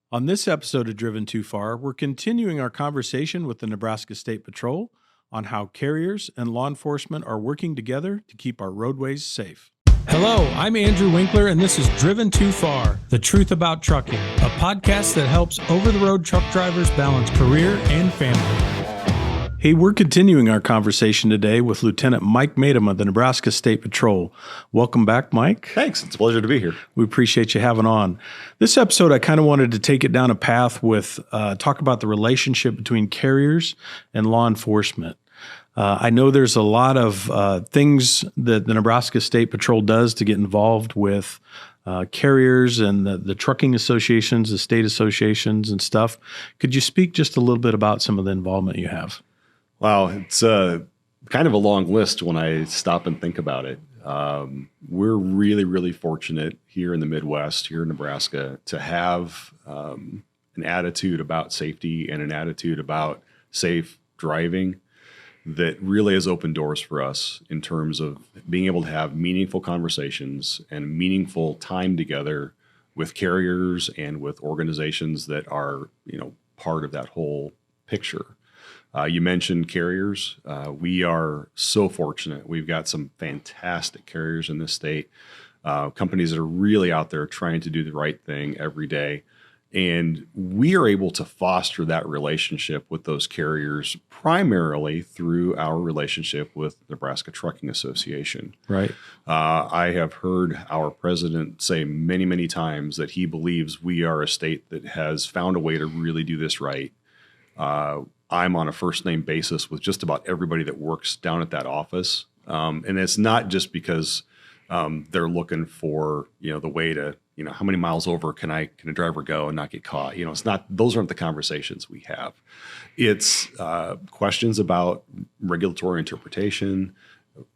On this episode of Driven Too Far, we're continuing our conversation with the Nebraska State Patrol on how carriers and law enforcement are working together to keep our roadways safe. Hello, I'm Andrew Winkler, and this is Driven Too Far, the truth about trucking, a podcast that helps over-the-road truck drivers balance career and family. Hey, we're continuing our conversation today with Lieutenant Mike Maytum of the Nebraska State Patrol. Welcome back, Mike. Thanks. It's a pleasure to be here. We appreciate you having on. This episode, I kind of wanted to take it down a path with talk about the relationship between carriers and law enforcement. I know there's a lot of things that the Nebraska State Patrol does to get involved with carriers and the trucking associations, the state associations and stuff. Could you speak just a little bit about some of the involvement you have? Wow, it's kind of a long list when I stop and think about it. We're really, really fortunate here in the Midwest, here in Nebraska, to have an attitude about safety and an attitude about safe driving that really has opened doors for us in terms of being able to have meaningful conversations and meaningful time together with carriers and with organizations that are, part of that whole picture. You mentioned carriers. We are so fortunate. We've got some fantastic carriers in this state, companies that are really out there trying to do the right thing every day. And we are able to foster that relationship with those carriers primarily through our relationship with Nebraska Trucking Association. Right. I have heard our president say many, many times that he believes we are a state that has found a way to really do this right. I'm on a first name basis with just about everybody that works down at that office. And it's not just because they're looking for, the way to, how many miles over can a driver go and not get caught? It's not, those aren't the conversations we have. It's questions about regulatory interpretation,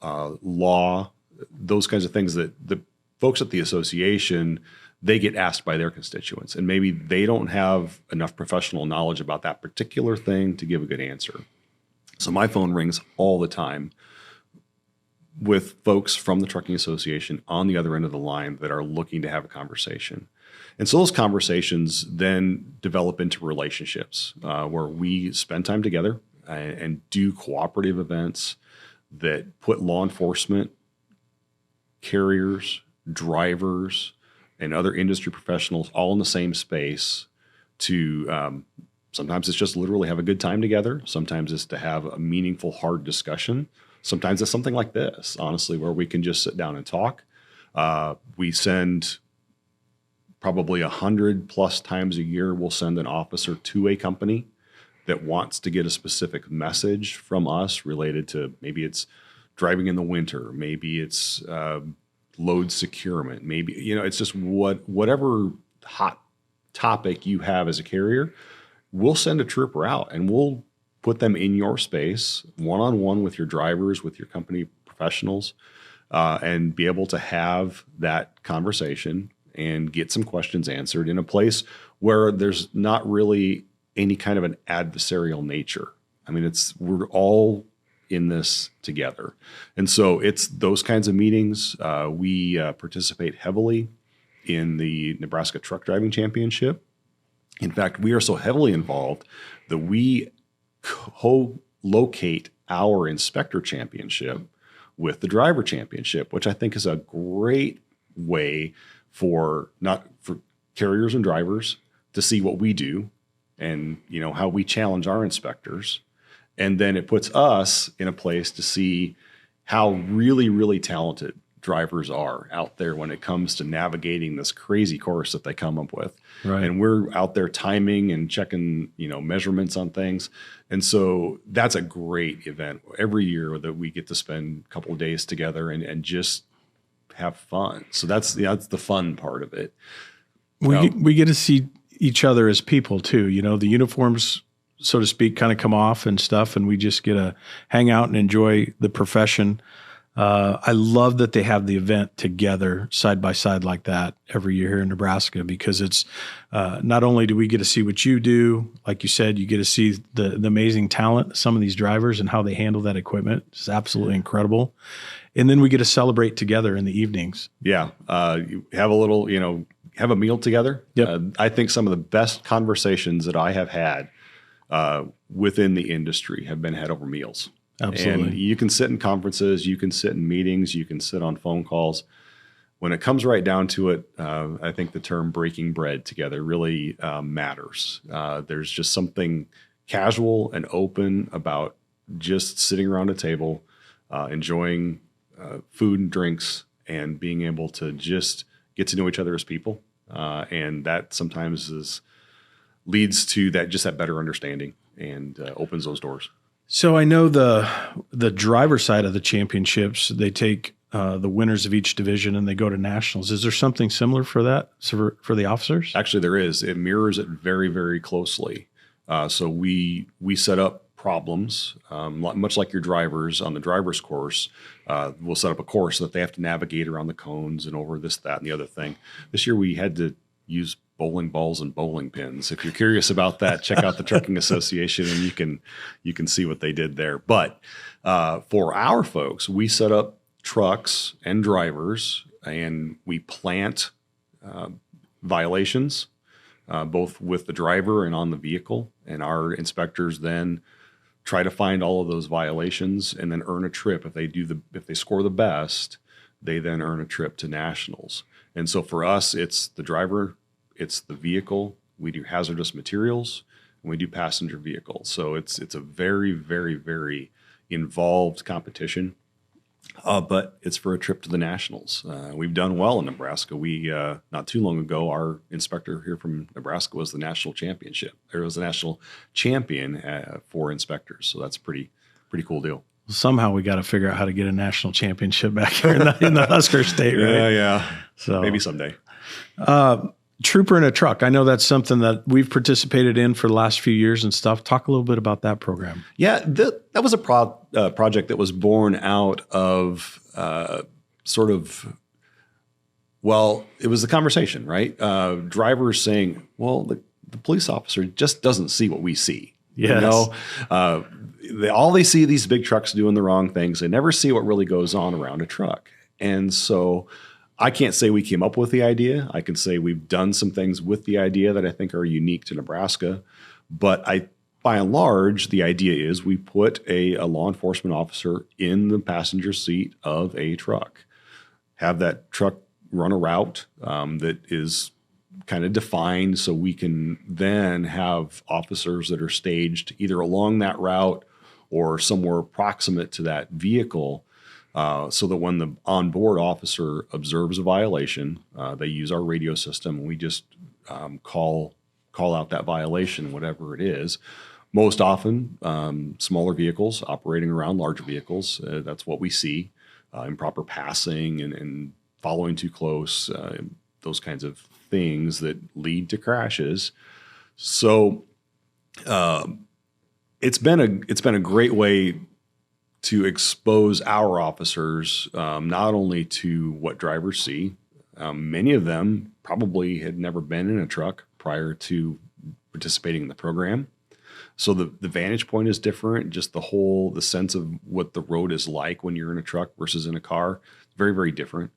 law, those kinds of things that the folks at the association, they get asked by their constituents, and maybe they don't have enough professional knowledge about that particular thing to give a good answer. So my phone rings all the time with folks from the Trucking Association on the other end of the line that are looking to have a conversation. And so those conversations then develop into relationships where we spend time together and do cooperative events that put law enforcement, carriers, drivers, and other industry professionals all in the same space to sometimes it's just literally have a good time together. Sometimes it's to have a meaningful, hard discussion. Sometimes it's something like this, honestly, where we can just sit down and talk. We send probably 100+ times a year, we'll send an officer to a company that wants to get a specific message from us related to maybe it's driving in the winter, maybe it's load securement, maybe, it's just whatever hot topic you have as a carrier, we'll send a trooper out and we'll put them in your space, one-on-one with your drivers, with your company professionals, and be able to have that conversation and get some questions answered in a place where there's not really any kind of an adversarial nature. I mean, we're all in this together. And so it's those kinds of meetings. We participate heavily in the Nebraska Truck Driving Championship. In fact, we are so heavily involved that we co-locate our inspector championship with the driver championship, which I think is a great way for carriers and drivers to see what we do and, how we challenge our inspectors. And then it puts us in a place to see how really, really talented drivers are out there when it comes to navigating this crazy course that they come up with. Right. And we're out there timing and checking, measurements on things. And so that's a great event every year that we get to spend a couple of days together and just have fun. So that's the fun part of it. We get to see each other as people too. The uniforms, so to speak, kind of come off and stuff, and we just get to hang out and enjoy the profession. I love that they have the event together side by side like that every year here in Nebraska, because it's not only do we get to see what you do, like you said, you get to see the amazing talent of some of these drivers and how they handle that equipment. It's absolutely incredible. And then we get to celebrate together in the evenings. Yeah. You have a little, have a meal together. Yep. I think some of the best conversations that I have had within the industry have been had over meals. Absolutely. And you can sit in conferences, you can sit in meetings, you can sit on phone calls. When it comes right down to it, I think the term breaking bread together really matters. There's just something casual and open about just sitting around a table, enjoying food and drinks, and being able to just get to know each other as people. And that sometimes leads to that better understanding and opens those doors. So I know the driver side of the championships, they take the winners of each division and they go to nationals. Is there something similar for that for the officers? Actually, there is. It mirrors it very, very closely. So we set up problems, much like your drivers on the driver's course. We'll set up a course that they have to navigate around the cones and over this, that, and the other thing. This year we had to use bowling balls and bowling pins. If you're curious about that, check out the Trucking Association and you can see what they did there. But for our folks, we set up trucks and drivers, and we plant violations, both with the driver and on the vehicle. And our inspectors then try to find all of those violations and then earn a trip. If they score the best, they then earn a trip to nationals. And so for us, it's the driver, it's the vehicle. We do hazardous materials, and we do passenger vehicles. So it's a very, very, very involved competition. But it's for a trip to the nationals. We've done well in Nebraska. We not too long ago, our inspector here from Nebraska was the national championship. There was a national champion for inspectors. So that's a pretty cool deal. Somehow we got to figure out how to get a national championship back here in the Husker State, right? Yeah. So maybe someday. Trooper in a truck. I know that's something that we've participated in for the last few years and stuff. Talk a little bit about that program. Yeah, that was a project that was born out of it was the conversation, right? Drivers saying, well, the police officer just doesn't see what we see. Yes. All they see these big trucks doing the wrong things. They never see what really goes on around a truck. And so I can't say we came up with the idea. I can say we've done some things with the idea that I think are unique to Nebraska. But by and large, the idea is we put a law enforcement officer in the passenger seat of a truck, have that truck run a route that is kind of defined, so we can then have officers that are staged either along that route or somewhere proximate to that vehicle, so that when the onboard officer observes a violation, they use our radio system and we just call out that violation, whatever it is. Most often, smaller vehicles operating around larger vehicles. That's what we see. Improper passing and following too close, those kinds of things that lead to crashes. So it's been a great way to expose our officers not only to what drivers see. Many of them probably had never been in a truck prior to participating in the program. So the vantage point is different. Just the sense of what the road is like when you're in a truck versus in a car, very, very different.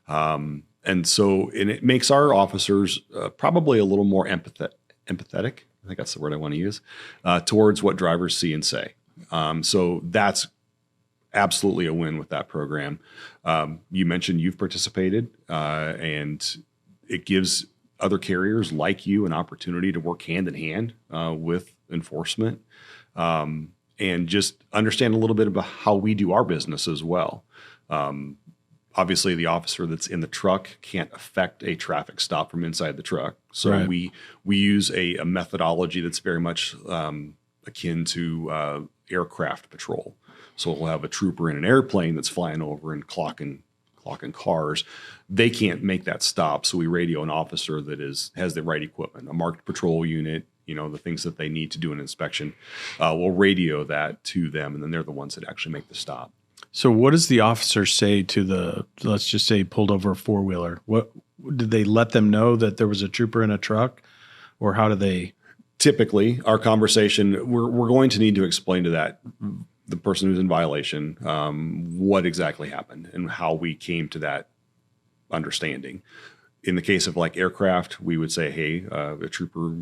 And it makes our officers probably a little more empathetic. I think that's the word I want to use, towards what drivers see and say. So that's absolutely a win with that program. You mentioned you've participated, and it gives other carriers like you an opportunity to work hand in hand with enforcement, and just understand a little bit about how we do our business as well. Obviously, the officer that's in the truck can't affect a traffic stop from inside the truck. So Right. we use a methodology that's very much akin to aircraft patrol. So we'll have a trooper in an airplane that's flying over and clocking cars. They can't make that stop. So we radio an officer that has the right equipment, a marked patrol unit, the things that they need to do an inspection. We'll radio that to them, and then they're the ones that actually make the stop. So what does the officer say to let's just say pulled over a four-wheeler? What did they let them know that there was a trooper in a truck, or how do they? Typically, our conversation, we're going to need to explain to the person who's in violation what exactly happened and how we came to that understanding. in the case of like aircraft, we would say, hey, a trooper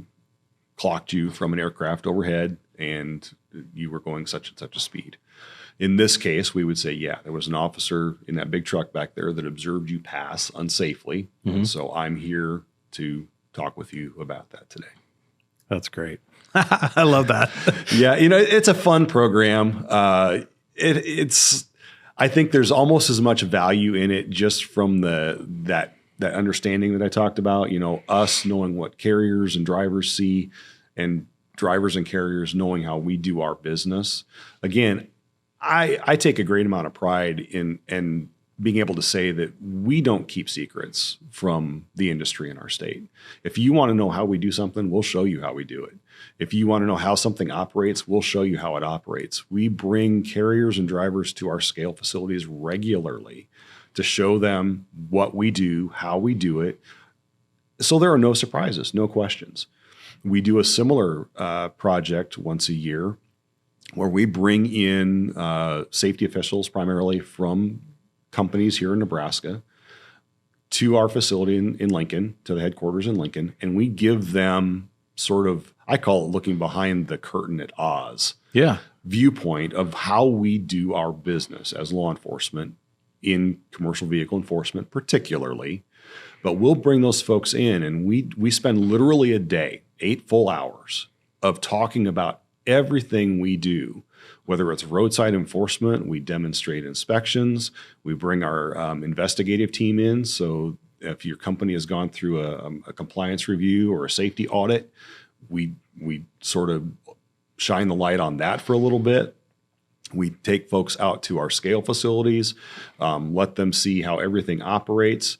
clocked you from an aircraft overhead and you were going such and such a speed. In this case, we would say, yeah, there was an officer in that big truck back there that observed you pass unsafely. And so I'm here to talk with you about that today. That's great. I love that. Yeah, it's a fun program. I think there's almost as much value in it just from that understanding that I talked about, us knowing what carriers and drivers see and drivers and carriers knowing how we do our business. Again, I take a great amount of pride in being able to say that we don't keep secrets from the industry in our state. If you want to know how we do something, we'll show you how we do it. If you want to know how something operates, we'll show you how it operates. We bring carriers and drivers to our scale facilities regularly to show them what we do, how we do it. So there are no surprises, no questions. We do a similar project once a year where we bring in safety officials primarily from companies here in Nebraska to our facility in Lincoln, to the headquarters in Lincoln, and we give them sort of, I call it looking behind the curtain at Oz. Yeah. Viewpoint of how we do our business as law enforcement in commercial vehicle enforcement particularly. But we'll bring those folks in and we spend literally a day, 8 full hours of talking about everything we do, whether it's roadside enforcement, we demonstrate inspections, we bring our investigative team in. So if your company has gone through a compliance review or a safety audit, we sort of shine the light on that for a little bit. We take folks out to our scale facilities, let them see how everything operates,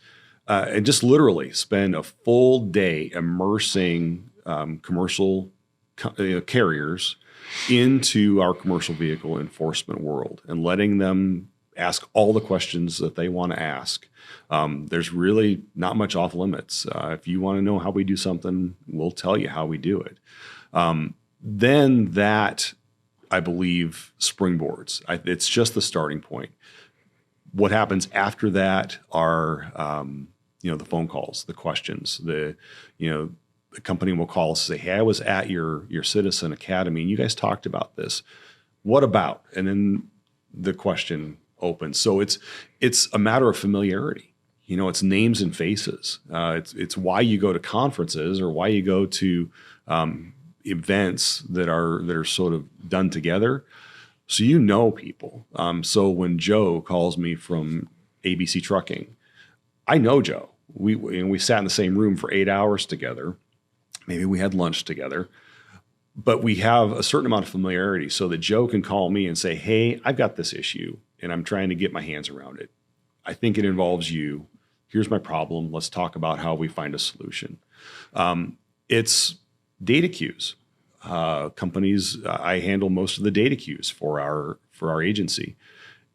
and just literally spend a full day immersing commercial carriers into our commercial vehicle enforcement world and letting them ask all the questions that they want to ask. There's really not much off limits. If you want to know how we do something, we'll tell you how we do it. Then that, I believe, springboards. It's just the starting point. What happens after that are, the phone calls, the questions, the company will call us and say, hey, I was at your Citizen Academy and you guys talked about this. What about? And then the question opens. So it's a matter of familiarity. It's names and faces. It's why you go to conferences or why you go to events that are sort of done together. So people. So when Joe calls me from ABC Trucking, I know Joe. We sat in the same room for 8 hours together. Maybe we had lunch together, but we have a certain amount of familiarity so that Joe can call me and say, hey, I've got this issue and I'm trying to get my hands around it. I think it involves you. Here's my problem. Let's talk about how we find a solution. It's data queues. Companies, I handle most of the data queues for our agency,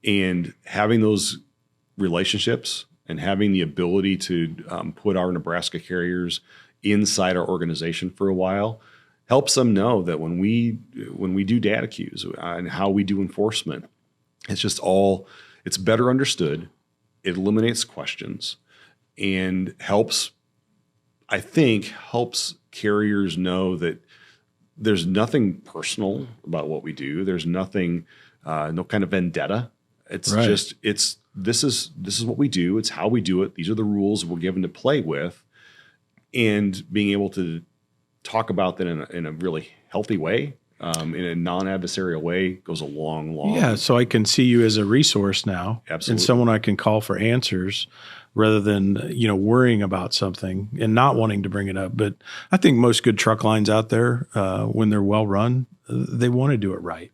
and having those relationships and having the ability to put our Nebraska carriers inside our organization for a while helps them know that when we do data queues and how we do enforcement, it's better understood. It eliminates questions and helps carriers know that there's nothing personal about what we do. There's nothing, no kind of vendetta. It's right. This is what we do. It's how we do it. These are the rules we're given to play with. And being able to talk about that in a really healthy way, in a non-adversarial way, goes a long. Yeah, so I can see you as a resource now. Absolutely. And someone I can call for answers rather than, worrying about something and not wanting to bring it up. But I think most good truck lines out there, when they're well run, they want to do it right.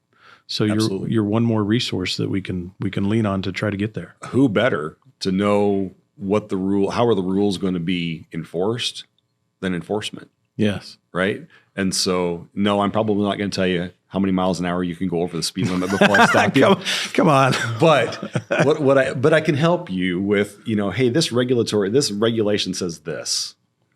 So you're one more resource that we can lean on to try to get there. Who better to know how are the rules going to be enforced than enforcement? Yes. Right. And so, no, I'm probably not going to tell you how many miles an hour you can go over the speed limit before I stop you. Come on. But I can help you with, hey, this regulation says this.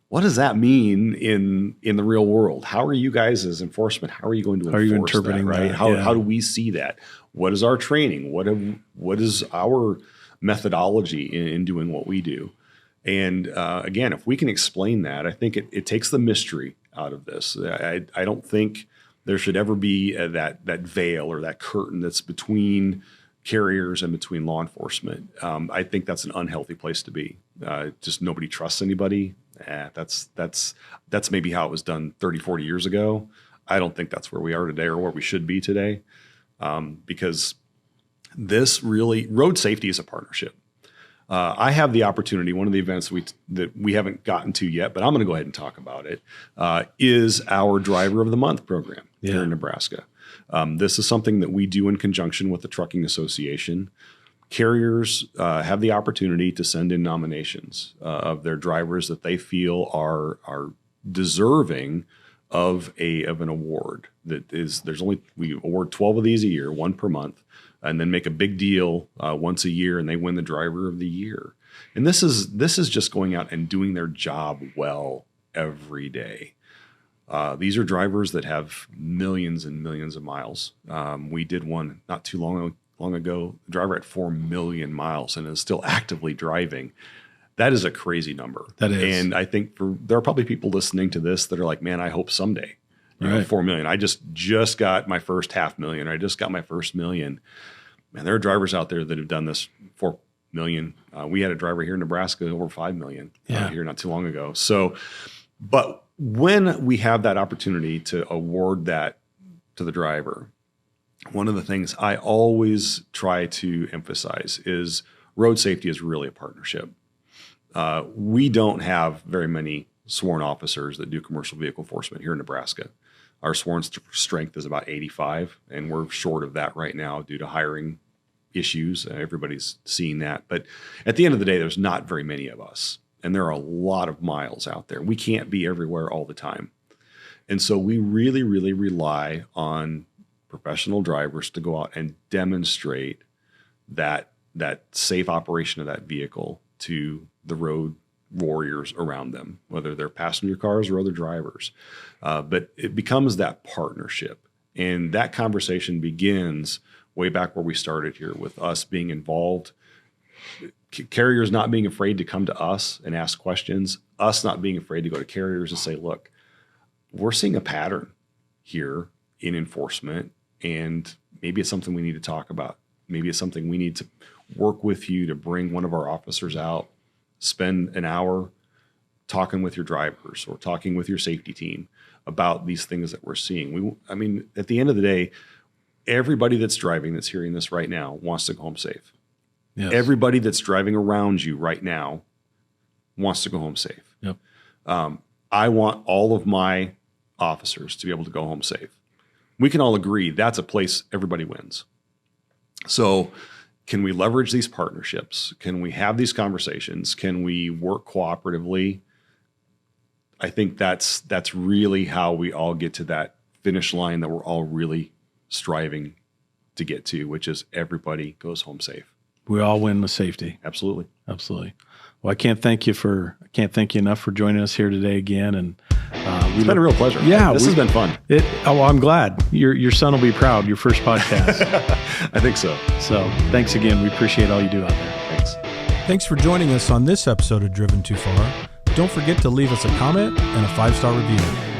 What does that mean in the real world? How are you guys as enforcement? How are you going to enforce you interpreting that, right? that? How do we see that? What is our training? What is our methodology in doing what we do? And again, if we can explain that, I think it takes the mystery out of this. I don't think there should ever be that veil or that curtain that's between carriers and between law enforcement. I think that's an unhealthy place to be. Just nobody trusts anybody. That's maybe how it was done 30, 40 years ago. I don't think that's where we are today or where we should be today, because this really, road safety is a partnership. I have the opportunity, one of the events that we haven't gotten to yet, but I'm going to go ahead and talk about it, is our Driver of the Month program here in Nebraska. This is something that we do in conjunction with the Trucking Association. Carriers have the opportunity to send in nominations of their drivers that they feel are deserving of an award. We award 12 of these a year, one per month, and then make a big deal once a year, and they win the Driver of the Year. And this is just going out and doing their job well every day. These are drivers that have millions and millions of miles. We did one not too long ago. The driver had 4 million miles and is still actively driving. That is a crazy number. That is. And I think there are probably people listening to this that are like, man, I hope someday. Right. 4 million. I just got my first 500,000. I just got my first million. Man, there are drivers out there that have done this 4 million. We had a driver here in Nebraska over 5 million here not too long ago. So, but when we have that opportunity to award that to the driver, one of the things I always try to emphasize is road safety is really a partnership. We don't have very many sworn officers that do commercial vehicle enforcement here in Nebraska. Our sworn strength is about 85, and we're short of that right now due to hiring issues. Everybody's seeing that. But at the end of the day, there's not very many of us, and there are a lot of miles out there. We can't be everywhere all the time. And so we really, really rely on professional drivers to go out and demonstrate that safe operation of that vehicle to the road warriors around them, whether they're passenger cars or other drivers. But it becomes that partnership. And that conversation begins way back where we started here with us being involved, carriers not being afraid to come to us and ask questions, us not being afraid to go to carriers and say, look, we're seeing a pattern here in enforcement, and maybe it's something we need to talk about. Maybe it's something we need to work with you to bring one of our officers out, spend an hour talking with your drivers or talking with your safety team about these things that we're seeing. At the end of the day, everybody that's driving that's hearing this right now wants to go home safe. Yes. Everybody that's driving around you right now wants to go home safe. Yep. I want all of my officers to be able to go home safe. We can all agree that's a place everybody wins. So can we leverage these partnerships? Can we have these conversations? Can we work cooperatively? I think that's really how we all get to that finish line that we're all really striving to get to, which is everybody goes home safe. We all win with safety. Absolutely. Absolutely. Well, I can't thank you enough for joining us here today again. And it's been a real pleasure. Yeah, this has been fun. I'm glad. Your son will be proud. Your first podcast. I think so. So thanks again. We appreciate all you do out there. Thanks. Thanks for joining us on this episode of Driven Too Far. Don't forget to leave us a comment and a 5-star review.